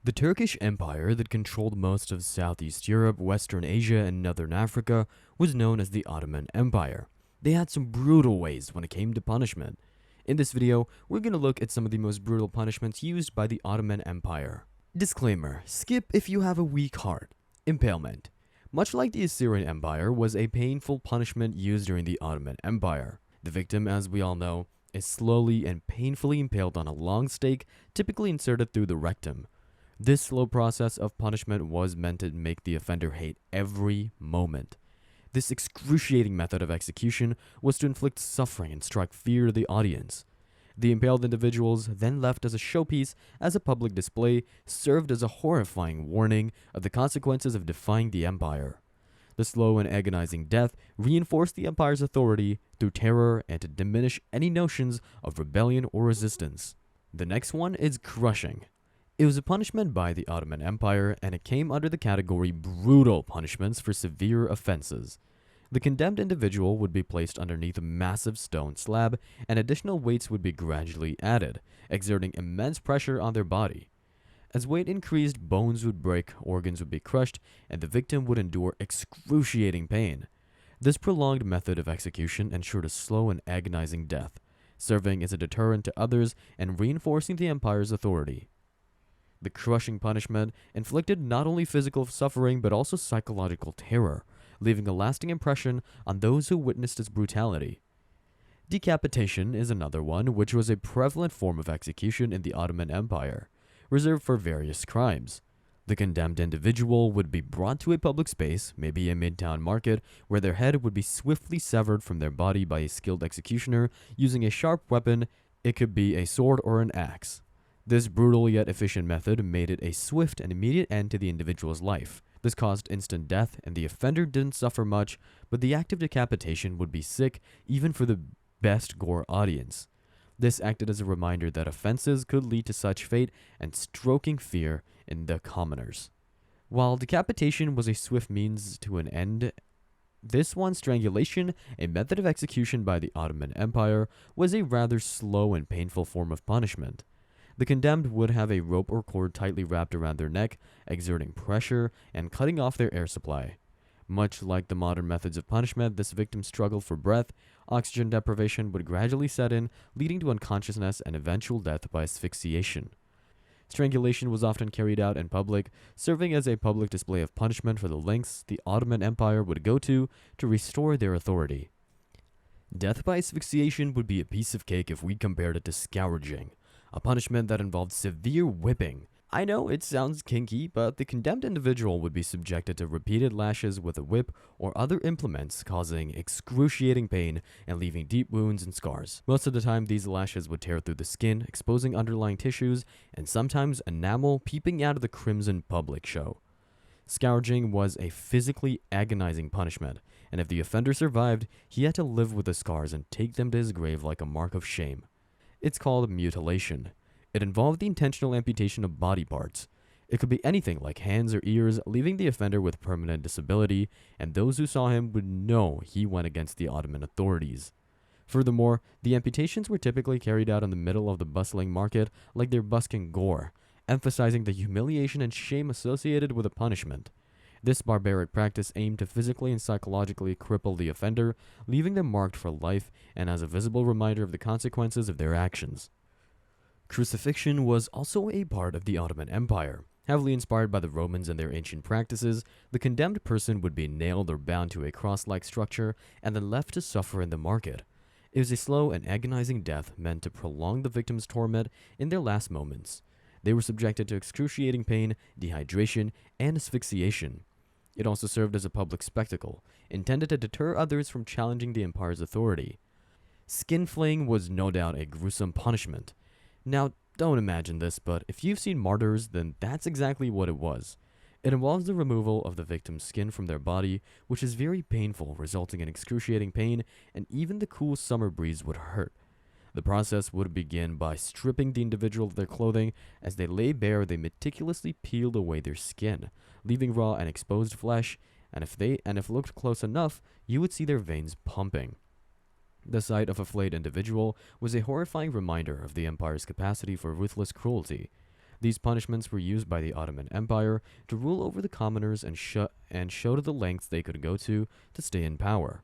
The Turkish Empire that controlled most of Southeast Europe, Western Asia, and Northern Africa was known as the Ottoman Empire. They had some brutal ways when it came to punishment. In this video, we're going to look at some of the most brutal punishments used by the Ottoman Empire. Disclaimer: skip if you have a weak heart. Impalement. Much like the Assyrian Empire, was a painful punishment used during the Ottoman Empire. The victim, as we all know, is slowly and painfully impaled on a long stake, typically inserted through the rectum. This slow process of punishment was meant to make the offender hate every moment. This excruciating method of execution was to inflict suffering and strike fear to the audience. The impaled individuals, then left as a showpiece, as a public display, served as a horrifying warning of the consequences of defying the empire. The slow and agonizing death reinforced the empire's authority through terror and to diminish any notions of rebellion or resistance. The next one is crushing. It was a punishment by the Ottoman Empire, and it came under the category brutal punishments for severe offenses. The condemned individual would be placed underneath a massive stone slab, and additional weights would be gradually added, exerting immense pressure on their body. As weight increased, bones would break, organs would be crushed, and the victim would endure excruciating pain. This prolonged method of execution ensured a slow and agonizing death, serving as a deterrent to others and reinforcing the empire's authority. The crushing punishment inflicted not only physical suffering but also psychological terror, leaving a lasting impression on those who witnessed its brutality. Decapitation is another one, which was a prevalent form of execution in the Ottoman Empire, reserved for various crimes. The condemned individual would be brought to a public space, maybe a midtown market, where their head would be swiftly severed from their body by a skilled executioner using a sharp weapon. It could be a sword or an axe. This brutal yet efficient method made it a swift and immediate end to the individual's life. This caused instant death, and the offender didn't suffer much, but the act of decapitation would be sick even for the best gore audience. This acted as a reminder that offenses could lead to such fate and stroking fear in the commoners. While decapitation was a swift means to an end, this one, strangulation, a method of execution by the Ottoman Empire, was a rather slow and painful form of punishment. The condemned would have a rope or cord tightly wrapped around their neck, exerting pressure and cutting off their air supply. Much like the modern methods of punishment, this victim's struggle for breath, oxygen deprivation would gradually set in, leading to unconsciousness and eventual death by asphyxiation. Strangulation was often carried out in public, serving as a public display of punishment for the lengths the Ottoman Empire would go to restore their authority. Death by asphyxiation would be a piece of cake if we compared it to scourging, a punishment that involved severe whipping. I know it sounds kinky, but the condemned individual would be subjected to repeated lashes with a whip or other implements, causing excruciating pain and leaving deep wounds and scars. Most of the time, these lashes would tear through the skin, exposing underlying tissues, and sometimes enamel peeping out of the crimson public show. Scourging was a physically agonizing punishment, and if the offender survived, he had to live with the scars and take them to his grave like a mark of shame. It's called mutilation. It involved the intentional amputation of body parts. It could be anything like hands or ears, leaving the offender with permanent disability, and those who saw him would know he went against the Ottoman authorities. Furthermore, the amputations were typically carried out in the middle of the bustling market like they're busking gore, emphasizing the humiliation and shame associated with the punishment. This barbaric practice aimed to physically and psychologically cripple the offender, leaving them marked for life and as a visible reminder of the consequences of their actions. Crucifixion was also a part of the Ottoman Empire. Heavily inspired by the Romans and their ancient practices, the condemned person would be nailed or bound to a cross-like structure and then left to suffer in the market. It was a slow and agonizing death meant to prolong the victim's torment in their last moments. They were subjected to excruciating pain, dehydration, and asphyxiation. It also served as a public spectacle, intended to deter others from challenging the empire's authority. Skin flaying was no doubt a gruesome punishment. Now, don't imagine this, but if you've seen Martyrs, then that's exactly what it was. It involves the removal of the victim's skin from their body, which is very painful, resulting in excruciating pain, and even the cool summer breeze would hurt. The process would begin by stripping the individual of their clothing. As they lay bare, they meticulously peeled away their skin, leaving raw and exposed flesh, and if looked close enough, you would see their veins pumping. The sight of a flayed individual was a horrifying reminder of the empire's capacity for ruthless cruelty. These punishments were used by the Ottoman Empire to rule over the commoners and show to the lengths they could go to stay in power.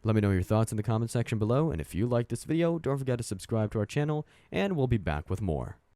Let me know your thoughts in the comment section below, and if you liked this video, don't forget to subscribe to our channel, and we'll be back with more.